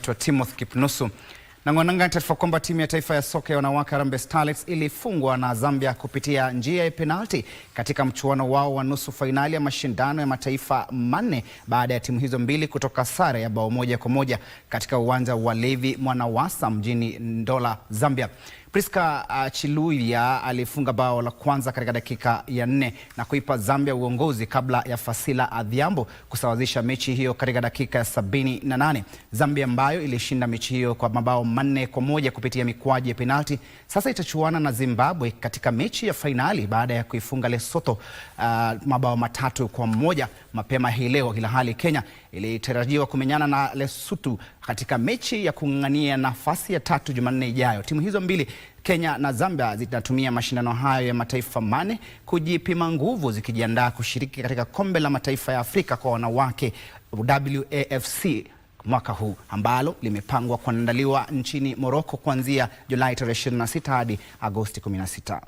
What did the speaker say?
wetu wa Timothy Kipnusu. Na ngwananga taarifa kwamba timu ya taifa ya soka ya wanawake Harambee Starlets ilifungwa na Zambia kupitia njia ya penalti katika mchuano wao wa nusu fainali ya mashindano ya mataifa manne baada ya timu hizo mbili kutoka sare ya bao 1-1 katika uwanja wa Levi Mwanawasa mjini Ndola, Zambia. Priska Chiluya alifunga bao la kwanza katika dakika ya 4 na kuipa Zambia uongozi kabla ya Fasila Adhiambo kusawazisha mechi hiyo katika dakika ya 78. Zambia ambayo ilishinda mechi hiyo kwa mabao 4-1 kupitia mikwaju ya penalti sasa itachuana na Zimbabwe katika mechi ya fainali baada ya kuifunga Lesotho mabao 3-1 mapema hii leo, ila hali Kenya ilitarajiwa kumenyana na Lesotho katika mechi ya kung'ang'ania nafasi ya 3 Jumanne ijayo. Timu hizo mbili, Kenya na Zambia, zitatumia mashindano hayo ya mataifa mane kujipima nguvu zikijiandaa kushiriki katika kombe la mataifa ya Afrika kwa wanawake WAFC mwaka huu ambalo limepangwa kuandaliwa nchini Morocco kuanzia Julai 26 hadi Agosti 16.